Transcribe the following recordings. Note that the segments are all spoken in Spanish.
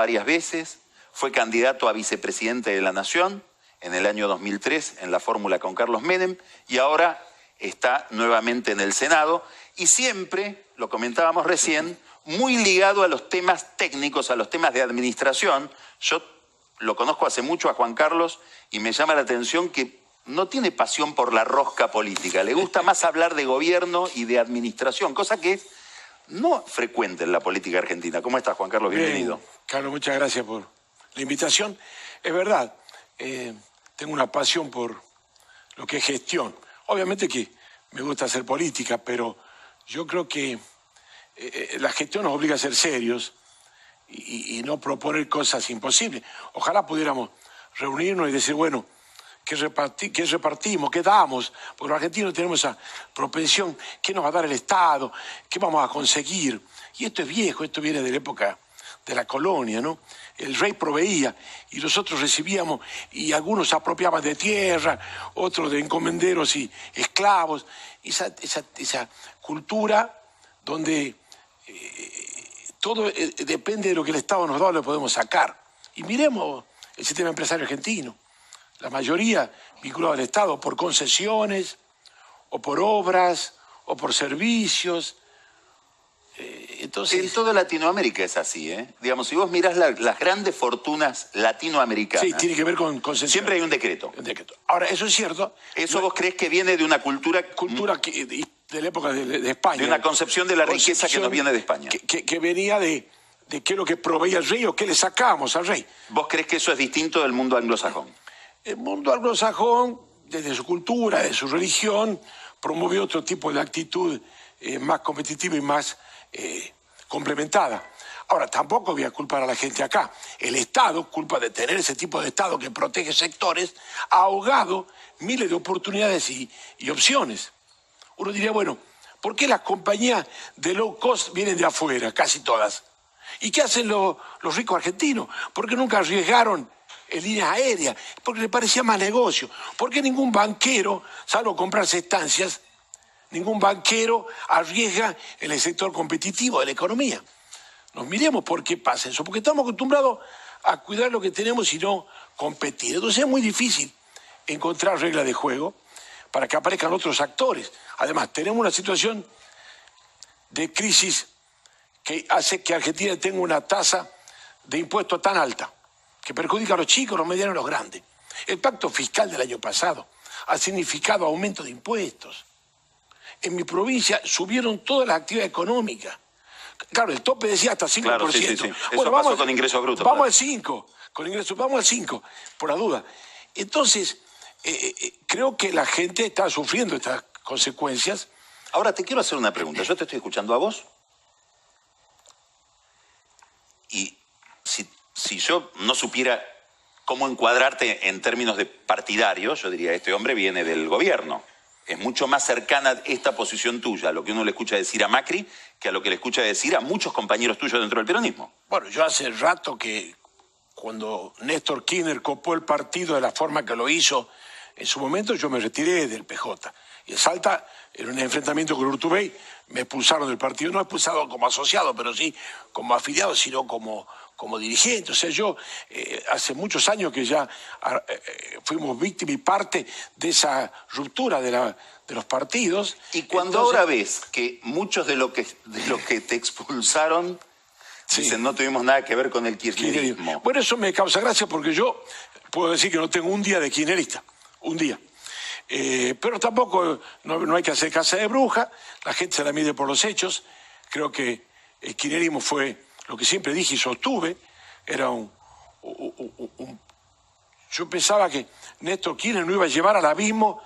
varias veces, fue candidato a vicepresidente de la Nación en el año 2003 en la fórmula con Carlos Menem y ahora está nuevamente en el Senado y siempre, lo comentábamos recién, muy ligado a los temas técnicos, a los temas de administración. Yo lo conozco hace mucho a Juan Carlos y me llama la atención que no tiene pasión por la rosca política, le gusta más hablar de gobierno y de administración, cosa que es no frecuente en la política argentina. ¿Cómo estás, Juan Carlos? Bienvenido. Bien, Carlos, muchas gracias por la invitación. Es verdad, tengo una pasión por lo que es gestión. Obviamente que me gusta hacer política, pero yo creo que la gestión nos obliga a ser serios y no proponer cosas imposibles. Ojalá pudiéramos reunirnos y decir, bueno, ¿qué repartimos? ¿Qué damos? Porque los argentinos tenemos esa propensión, ¿qué nos va a dar el Estado? ¿Qué vamos a conseguir? Y esto es viejo, esto viene de la época de la colonia, ¿no? El rey proveía y nosotros recibíamos y algunos se apropiaban de tierra, otros de encomenderos y esclavos. Esa cultura donde todo depende de lo que el Estado nos da, lo podemos sacar. Y miremos el sistema empresario argentino. La mayoría vinculada al Estado por concesiones, o por obras, o por servicios. Entonces, en toda Latinoamérica es así, ¿eh? Digamos, si vos mirás las grandes fortunas latinoamericanas... Sí, tiene que ver con concesiones. Siempre hay un decreto. Ahora, eso es cierto. ¿Eso vos crees que viene de una cultura... de la época de España. De una concepción de la riqueza que nos viene de España. Que venía de qué es lo que proveía el rey o qué le sacamos al rey. ¿Vos crees que eso es distinto del mundo anglosajón? El mundo anglosajón, desde su cultura, de su religión, promovió otro tipo de actitud más competitiva y más complementada. Ahora, tampoco voy a culpar a la gente acá. El Estado, culpa de tener ese tipo de Estado que protege sectores, ha ahogado miles de oportunidades y opciones. Uno diría, bueno, ¿por qué las compañías de low cost vienen de afuera, casi todas? ¿Y qué hacen los ricos argentinos? ¿Por qué nunca arriesgaron en líneas aéreas? Porque les parecía más negocio. ¿Por qué ningún banquero, salvo comprarse estancias, ningún banquero arriesga en el sector competitivo de la economía? Nos miremos por qué pasa eso, porque estamos acostumbrados a cuidar lo que tenemos y no competir. Entonces es muy difícil encontrar reglas de juego para que aparezcan otros actores. Además, tenemos una situación de crisis que hace que Argentina tenga una tasa de impuestos tan alta, que perjudica a los chicos, los medianos y los grandes. El pacto fiscal del año pasado ha significado aumento de impuestos. En mi provincia subieron todas las actividades económicas. Claro, el tope decía hasta 5%. Claro, sí. Bueno, eso pasó con ingresos brutos. Vamos al 5%, vamos al 5%, por la duda. Entonces, creo que la gente está sufriendo estas consecuencias. Ahora te quiero hacer una pregunta. Yo te estoy escuchando a vos y si yo no supiera cómo encuadrarte en términos de partidario, yo diría, este hombre viene del gobierno. Es mucho más cercana esta posición tuya a lo que uno le escucha decir a Macri que a lo que le escucha decir a muchos compañeros tuyos dentro del peronismo. Bueno, yo hace rato que cuando Néstor Kirchner copó el partido de la forma que lo hizo, en su momento yo me retiré del PJ. Y en Salta, en un enfrentamiento con Urtubey, me expulsaron del partido. No expulsado como asociado, pero sí como afiliado, sino como dirigente. O sea, yo hace muchos años que ya fuimos víctimas y parte de esa ruptura de los partidos. Y cuando ahora ves que muchos de lo que te expulsaron dicen no tuvimos nada que ver con el kirchnerismo. Bueno, eso me causa gracia porque yo puedo decir que no tengo un día de kirchnerista. Un día. Pero tampoco no hay que hacer casa de bruja, la gente se la mide por los hechos. Creo que el kirchnerismo fue lo que siempre dije y sostuve, era yo pensaba que Néstor Kirchner nos iba a llevar al abismo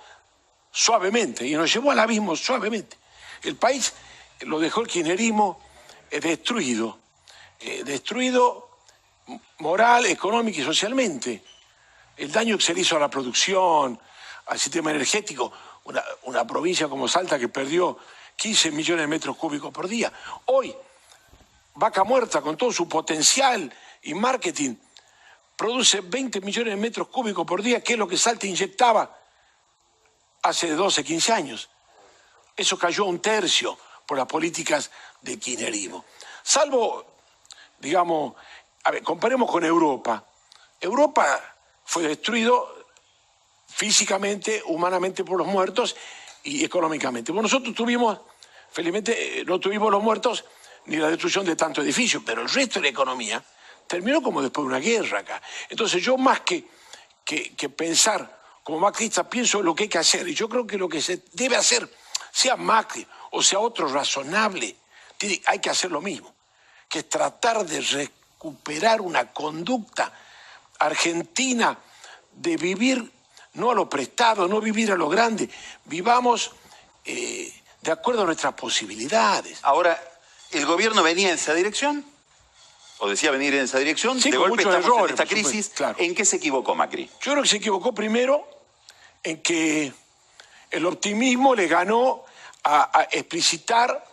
suavemente, y nos llevó al abismo suavemente. El país lo dejó el kirchnerismo destruido moral, económica y socialmente. El daño que se le hizo a la producción, al sistema energético, una provincia como Salta que perdió 15 millones de metros cúbicos por día. Hoy, Vaca Muerta, con todo su potencial y marketing, produce 20 millones de metros cúbicos por día, que es lo que Salta inyectaba hace 12, 15 años. Eso cayó a un tercio por las políticas del kirchnerismo. Salvo, digamos, A ver, comparemos con Europa. Europa fue destruido físicamente, humanamente por los muertos y económicamente. Bueno, nosotros tuvimos, felizmente, no tuvimos los muertos ni la destrucción de tantos edificios, pero el resto de la economía terminó como después de una guerra acá. Entonces yo más que pensar como macrista, pienso en lo que hay que hacer. Y yo creo que lo que se debe hacer, sea Macri o sea otro razonable, hay que hacer lo mismo, que es tratar de recuperar una conducta argentina de vivir no a lo prestado, no vivir a lo grande, vivamos de acuerdo a nuestras posibilidades. Ahora, ¿el gobierno venía en esa dirección? ¿O decía venir en esa dirección? Sí, de con golpe muchos estamos errores, en esta por supuesto, crisis. claro. ¿En qué se equivocó Macri? Yo creo que se equivocó primero en que el optimismo le ganó a explicitar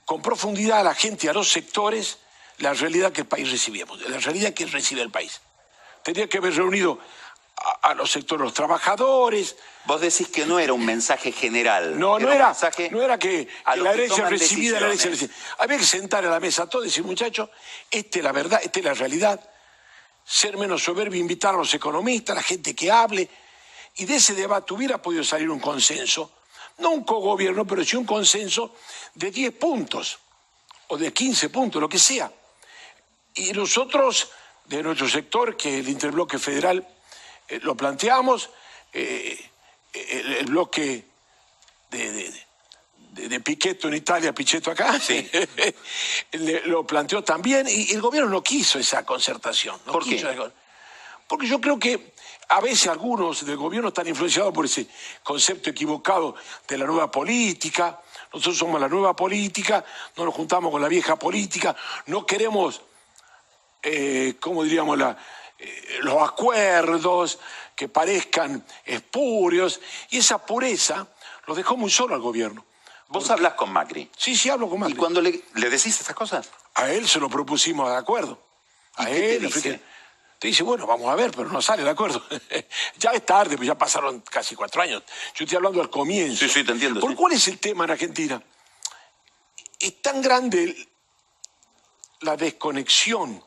con profundidad a la gente, a los sectores, la realidad que el país recibíamos, la realidad que recibe el país. Tenía que haber reunido a los sectores, los trabajadores. Vos decís que no era un mensaje general. No un era mensaje que a la los que herencia toman recibida, la herencia decisiones. recibida. Había que sentar a la mesa a todos y decir, muchachos, esta es la verdad, esta es la realidad. Ser menos soberbio, invitar a los economistas, a la gente que hable. Y de ese debate hubiera podido salir un consenso, no un cogobierno, pero sí un consenso de 10 puntos o de 15 puntos, lo que sea. Y nosotros, de nuestro sector, que el interbloque federal, lo planteamos, el bloque de Pichetto en Italia, Pichetto acá, Sí. lo planteó también, y el gobierno no quiso esa concertación. No ¿Por quiso qué? Porque yo creo que a veces algunos del gobierno están influenciados por ese concepto equivocado de la nueva política. Nosotros somos la nueva política, no nos juntamos con la vieja política, no queremos, ¿cómo diríamos?, los acuerdos que parezcan espurios, y esa pureza lo dejó muy solo al gobierno. Vos hablás con Macri. Sí, hablo con Macri. ¿Y cuando le decís estas cosas? A él se lo propusimos de acuerdo. ¿Y qué te dice? Te dice, bueno, vamos a ver, pero no sale de acuerdo. Ya es tarde, pues ya pasaron casi 4 años. Yo estoy hablando al comienzo. Sí, te entiendo. ¿Por Sí. cuál es el tema en Argentina? Es tan grande la desconexión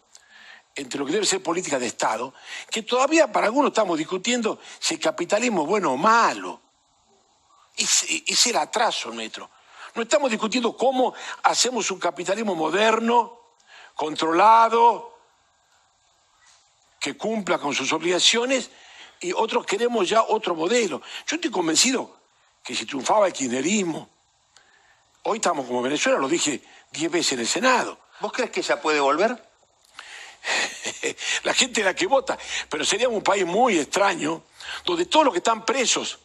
entre lo que debe ser política de Estado, que todavía para algunos estamos discutiendo si el capitalismo es bueno o malo. Es el atraso nuestro. No estamos discutiendo cómo hacemos un capitalismo moderno, controlado, que cumpla con sus obligaciones, y otros queremos ya otro modelo. Yo estoy convencido que si triunfaba el kirchnerismo, hoy estamos como Venezuela, lo dije 10 veces en el Senado. ¿Vos crees que ella puede volver? La gente es la que vota, pero sería un país muy extraño, donde todos los que están presos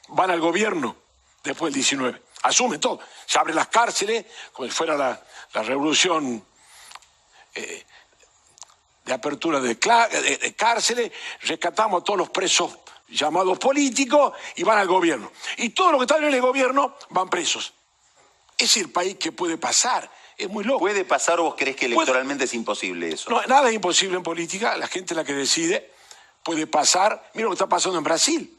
van al gobierno después del 19. Asumen todo. Se abren las cárceles, como si fuera la revolución de apertura de cárceles, rescatamos a todos los presos llamados políticos y van al gobierno. Y todos los que están en el gobierno van presos. Es el país que puede pasar. Es muy loco. ¿Puede pasar o vos creés que electoralmente es imposible eso? No, nada es imposible en política. La gente es la que decide. Puede pasar. Mira lo que está pasando en Brasil.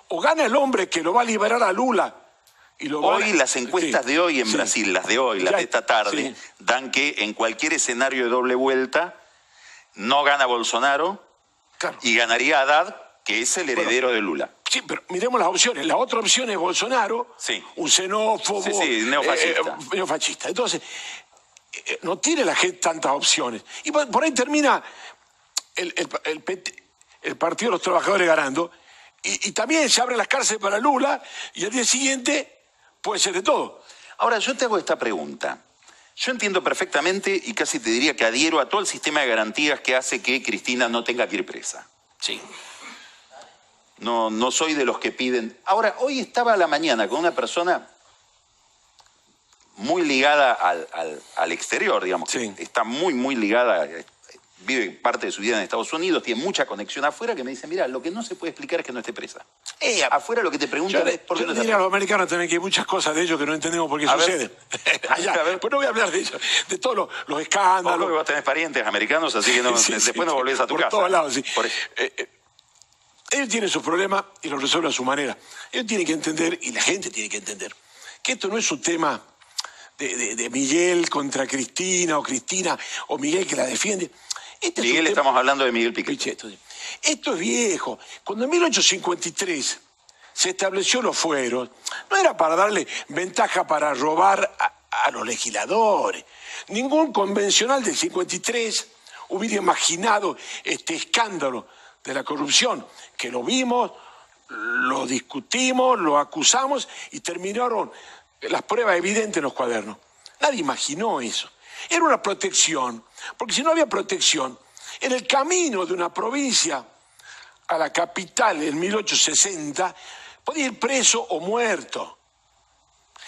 O gana el hombre que lo va a liberar a Lula. Y lo Hoy las encuestas sí, de hoy en sí. Brasil, las de hoy, las Ya, de esta tarde, sí. dan que en cualquier escenario de doble vuelta no gana Bolsonaro Claro. y ganaría Haddad, que es el heredero de Lula. Sí, pero miremos las opciones. La otra opción es Bolsonaro, Sí. un xenófobo, Sí, neofascista. Neofascista. Entonces, no tiene la gente tantas opciones. Y por ahí termina el Partido de los Trabajadores ganando, y también se abren las cárceles para Lula, y al día siguiente puede ser de todo. Ahora, yo te hago esta pregunta. Yo entiendo perfectamente y casi te diría que adhiero a todo el sistema de garantías que hace que Cristina no tenga que ir presa. Sí. No soy de los que piden. Ahora, hoy estaba a la mañana con una persona muy ligada al exterior, digamos. Sí. Que está muy ligada, vive parte de su vida en Estados Unidos, tiene mucha conexión afuera, que me dice, mira, lo que no se puede explicar es que no esté presa. Afuera lo que te preguntan es por qué no está diría a presa. los americanos también que hay muchas cosas de ellos que no entendemos por qué A ver. suceden. Allá. A ver. Pues no voy a hablar de ellos, de todos los Ojo escándalos. que vos tenés parientes americanos, así que no, Sí, sí, después no sí, volvés a tu por casa. todos lados, sí. Por eso. Ellos tienen sus problemas y los resuelven a su manera. Ellos tienen que entender, y la gente tiene que entender, que esto no es un tema de Miguel contra Cristina o Miguel que la defiende. Miguel, estamos hablando de Miguel Pichetto. Esto es viejo. Cuando en 1853 se estableció los fueros, no era para darle ventaja para robar a los legisladores. Ningún convencional del 53 hubiera imaginado este escándalo de la corrupción, que lo vimos, lo discutimos, lo acusamos y terminaron las pruebas evidentes en los cuadernos. Nadie imaginó eso. Era una protección, porque si no había protección, en el camino de una provincia a la capital en 1860, podía ir preso o muerto.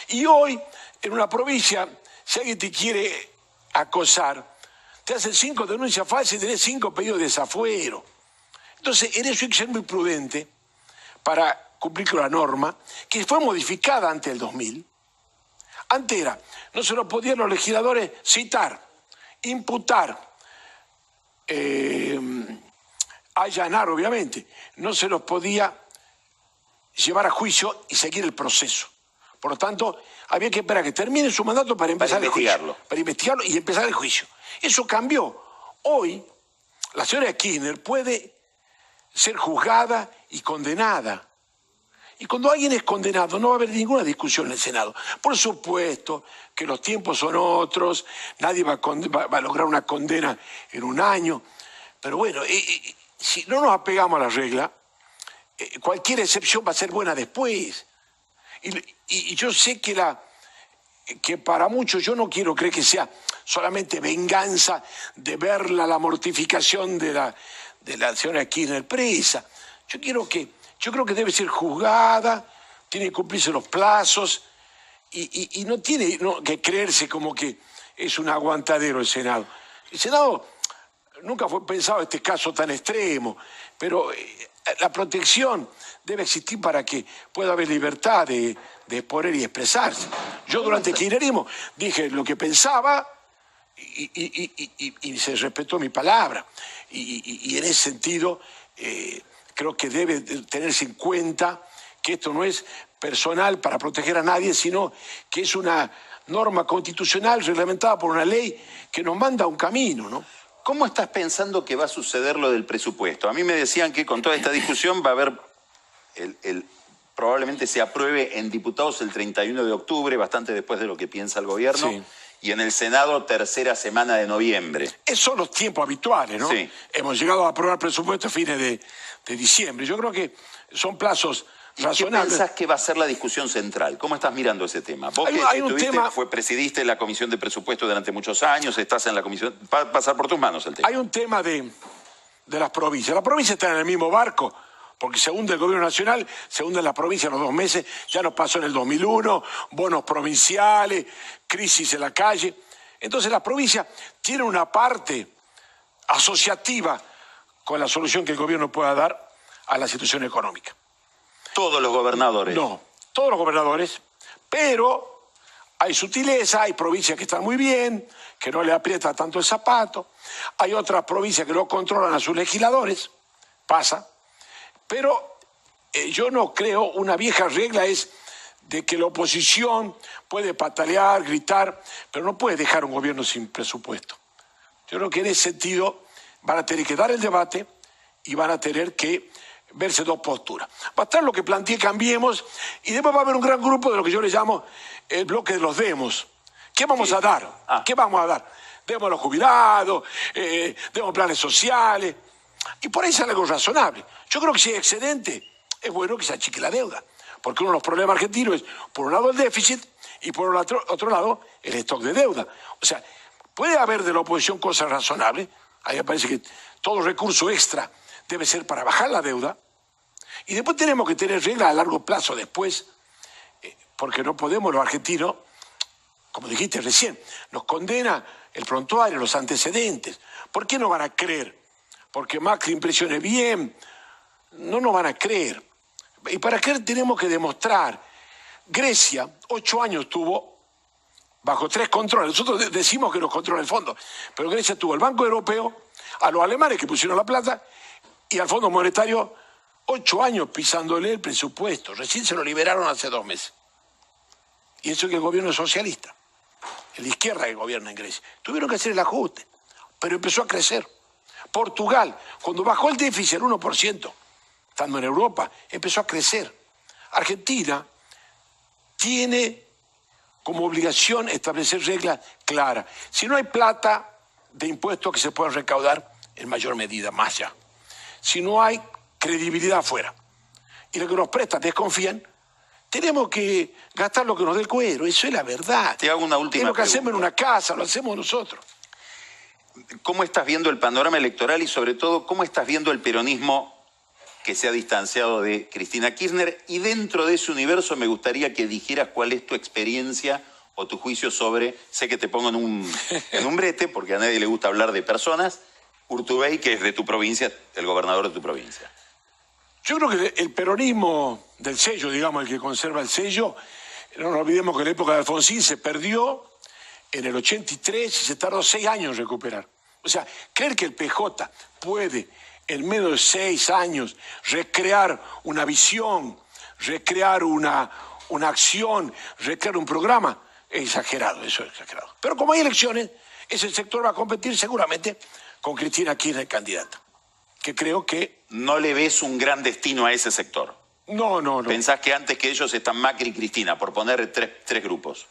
Y hoy, en una provincia, si alguien te quiere acosar, te hacen 5 denuncias falsas y tenés 5 pedidos de desafuero. Entonces, en eso hay que ser muy prudente para cumplir con la norma, que fue modificada antes del 2000. Antes era, no se lo podían los legisladores citar, imputar, allanar, obviamente. No se los podía llevar a juicio y seguir el proceso. Por lo tanto, había que esperar a que termine su mandato para empezar el juicio. Para investigarlo y empezar el juicio. Eso cambió. Hoy, la señora Kirchner puede ser juzgada y condenada. Y cuando alguien es condenado no va a haber ninguna discusión en el Senado. Por supuesto que los tiempos son otros, nadie va a lograr una condena en un año. Pero bueno, si no nos apegamos a la regla, cualquier excepción va a ser buena después. Y yo sé que para muchos, yo no quiero creer que sea solamente venganza de ver la mortificación de la señora Kirchner presa. Yo creo que debe ser juzgada, tiene que cumplirse los plazos y no tiene que creerse como que es un aguantadero el Senado. El Senado nunca fue pensado este caso tan extremo, pero la protección debe existir para que pueda haber libertad de exponer y expresarse. Yo durante el kirchnerismo dije lo que pensaba y se respetó mi palabra. Y en ese sentido creo que debe tenerse en cuenta que esto no es personal para proteger a nadie, sino que es una norma constitucional reglamentada por una ley que nos manda a un camino, ¿no? ¿Cómo estás pensando que va a suceder lo del presupuesto? A mí me decían que con toda esta discusión va a haber, probablemente se apruebe en diputados el 31 de octubre, bastante después de lo que piensa el gobierno, sí. Y en el Senado tercera semana de noviembre. Esos son los tiempos habituales, ¿no? Sí. Hemos llegado a aprobar presupuesto a fines de diciembre. Yo creo que son plazos razonables. ¿Qué pensás que va a ser la discusión central? ¿Cómo estás mirando ese tema? Vos presidiste la Comisión de Presupuesto durante muchos años, estás en la Comisión, va a pasar por tus manos el tema. Hay un tema de las provincias. Las provincias están en el mismo barco, porque se hunde el gobierno nacional, se hunde la provincia en los 2 meses, ya nos pasó en el 2001, bonos provinciales, crisis en la calle. Entonces las provincias tienen una parte asociativa con la solución que el gobierno pueda dar a la situación económica. ¿Todos los gobernadores? No, todos los gobernadores, pero hay sutileza, hay provincias que están muy bien, que no le aprieta tanto el zapato, hay otras provincias que no controlan a sus legisladores, pasa, pero yo no creo, una vieja regla es de que la oposición puede patalear, gritar, pero no puede dejar un gobierno sin presupuesto. Yo creo que en ese sentido van a tener que dar el debate y van a tener que verse 2 posturas. Va a estar lo que planteé Cambiemos y después va a haber un gran grupo de lo que yo le llamo el bloque de los demos. ¿Qué vamos a dar? ¿Qué vamos a dar? Demos a los jubilados, demos planes sociales. Y por ahí sale algo razonable. Yo creo que si hay excedente, es bueno que se achique la deuda. Porque uno de los problemas argentinos es, por un lado, el déficit y por otro lado, el stock de deuda. O sea, puede haber de la oposición cosas razonables. A mí me parece que todo recurso extra debe ser para bajar la deuda. Y después tenemos que tener reglas a largo plazo después, porque no podemos, los argentinos, como dijiste recién, nos condena el prontuario, los antecedentes. ¿Por qué no van a creer? Porque Macri impresione bien, no nos van a creer. Y para creer tenemos que demostrar. Grecia, 8 años tuvo bajo 3 controles. Nosotros decimos que nos controla el fondo, pero Grecia tuvo el Banco Europeo, a los alemanes que pusieron la plata, y al Fondo Monetario 8 años pisándole el presupuesto. Recién se lo liberaron hace 2 meses. Y eso que el gobierno es socialista. la izquierda que gobierna en Grecia. Tuvieron que hacer el ajuste, pero empezó a crecer. Portugal, cuando bajó el déficit al 1%, estando en Europa, empezó a crecer. Argentina tiene como obligación establecer reglas claras. Si no hay plata de impuestos que se puedan recaudar en mayor medida, más allá. Si no hay credibilidad afuera y los que nos prestan desconfían, tenemos que gastar lo que nos dé el cuero. Eso es la verdad. Te hago una última es lo que pregunta. hacemos en una casa, lo hacemos nosotros. ¿Cómo estás viendo el panorama electoral y sobre todo cómo estás viendo el peronismo que se ha distanciado de Cristina Kirchner? Y dentro de ese universo me gustaría que dijeras cuál es tu experiencia o tu juicio sobre, sé que te pongo en un brete porque a nadie le gusta hablar de personas, Urtubey, que es de tu provincia, el gobernador de tu provincia. Yo creo que el peronismo del sello, digamos, el que conserva el sello, no nos olvidemos que en la época de Alfonsín se perdió en el 83 y se tardó 6 años en recuperar. O sea, creer que el PJ puede en menos de 6 años recrear una visión, recrear una acción, recrear un programa, es exagerado, eso es exagerado. Pero como hay elecciones, ese sector va a competir seguramente con Cristina Kirchner candidata, que creo que... ¿No le ves un gran destino a ese sector? No. ¿Pensás que antes que ellos están Macri y Cristina, por poner tres grupos?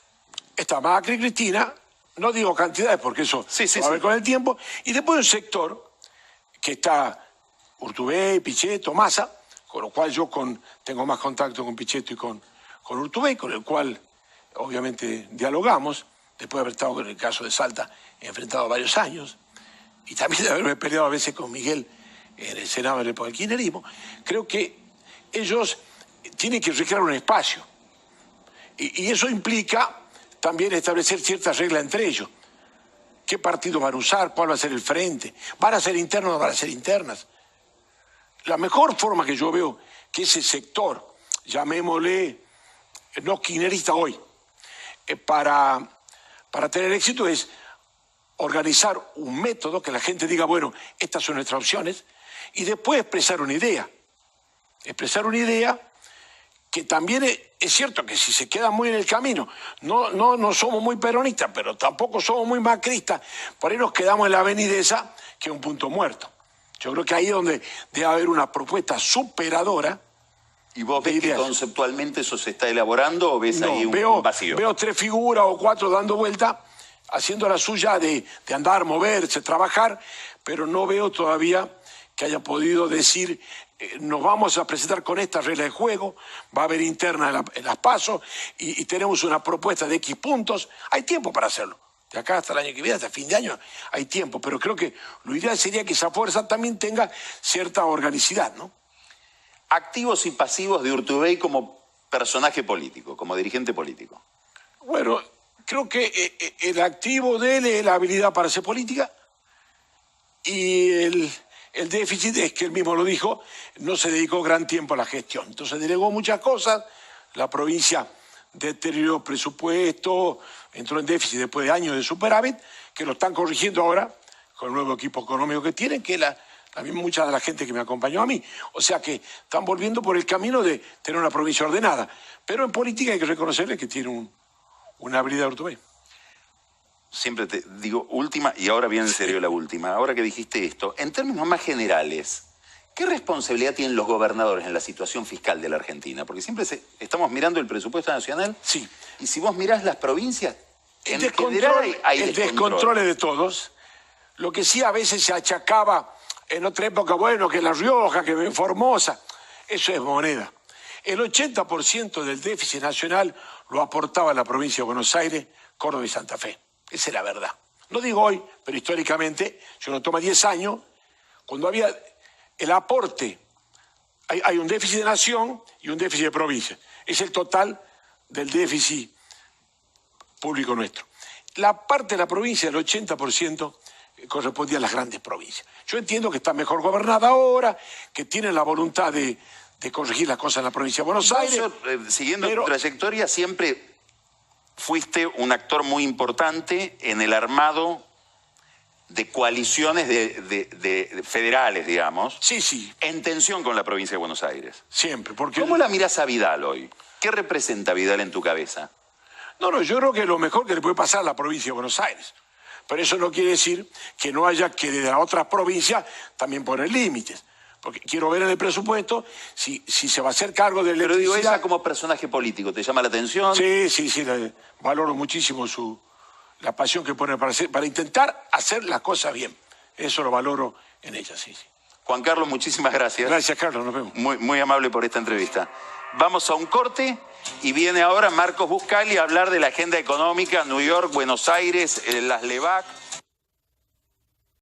Está Macri y Cristina, no digo cantidades porque eso va a ver con el tiempo, y después un sector que está Urtubey, Pichetto, Massa, con lo cual yo tengo más contacto con Pichetto y con Urtubey, con el cual obviamente dialogamos, después de haber estado en el caso de Salta enfrentado varios años, y también de haberme peleado a veces con Miguel en el Senado en el época del kirchnerismo. Creo que ellos tienen que recrear un espacio, y eso implica también establecer ciertas reglas entre ellos. ¿Qué partidos van a usar? ¿Cuál va a ser el frente? ¿Van a ser internos o no van a ser internas? La mejor forma que yo veo que ese sector, llamémosle no kirchnerista hoy, para tener éxito es organizar un método que la gente diga, bueno, estas son nuestras opciones, y después expresar una idea. Expresar una idea que también es cierto que si se queda muy en el camino, no somos muy peronistas, pero tampoco somos muy macristas, por ahí nos quedamos en la avenida esa, que es un punto muerto. Yo creo que ahí es donde debe haber una propuesta superadora. ¿Y vos ves que conceptualmente eso se está elaborando o ves ahí un vacío? Veo 3 figuras o 4 dando vuelta, haciendo la suya de andar, moverse, trabajar, pero no veo todavía que haya podido decir nos vamos a presentar con esta regla de juego, va a haber interna en las PASO y tenemos una propuesta de X puntos. Hay tiempo para hacerlo. De acá hasta el año que viene, hasta fin de año, hay tiempo. Pero creo que lo ideal sería que esa fuerza también tenga cierta organicidad, ¿no? Activos y pasivos de Urtubey como personaje político, como dirigente político. Bueno, creo que el activo de él es la habilidad para hacer política y el déficit es que él mismo lo dijo, no se dedicó gran tiempo a la gestión. Entonces delegó muchas cosas, la provincia deterioró presupuesto, entró en déficit después de años de superávit, que lo están corrigiendo ahora con el nuevo equipo económico que tienen, que es también mucha de la gente que me acompañó a mí. O sea que están volviendo por el camino de tener una provincia ordenada. Pero en política hay que reconocerle que tiene una habilidad Urtubey. Siempre te digo última y ahora viene en serio la última. Ahora que dijiste esto, en términos más generales, ¿qué responsabilidad tienen los gobernadores en la situación fiscal de la Argentina? Porque siempre estamos mirando el presupuesto nacional. Sí. Y si vos mirás las provincias, el descontrol es de todos. Lo que sí a veces se achacaba en otra época, bueno, que La Rioja, que Formosa, eso es moneda. El 80% del déficit nacional lo aportaba la provincia de Buenos Aires, Córdoba y Santa Fe. Esa es la verdad. No digo hoy, pero históricamente, yo lo tomo 10 años, cuando había el aporte, hay un déficit de nación y un déficit de provincia. Es el total del déficit público nuestro. La parte de la provincia, el 80%, correspondía a las grandes provincias. Yo entiendo que está mejor gobernada ahora, que tienen la voluntad de corregir las cosas en la provincia de Buenos Aires. Siguiendo tu trayectoria, siempre fuiste un actor muy importante en el armado de coaliciones de federales, digamos. Sí. En tensión con la provincia de Buenos Aires. Siempre. Porque ¿Cómo la mirás a Vidal hoy? ¿Qué representa Vidal en tu cabeza? No, yo creo que es lo mejor que le puede pasar a la provincia de Buenos Aires. Pero eso no quiere decir que no haya que desde las otras provincias también poner límites. Porque quiero ver en el presupuesto si se va a hacer cargo de electricidad. Pero digo, ella como personaje político, ¿te llama la atención? Sí, valoro muchísimo la pasión que pone para intentar hacer las cosas bien. Eso lo valoro en ella, sí. Juan Carlos, muchísimas gracias. Gracias, Carlos, nos vemos. Muy amable por esta entrevista. Vamos a un corte y viene ahora Marcos Buscali a hablar de la agenda económica, New York, Buenos Aires, las LEVAC.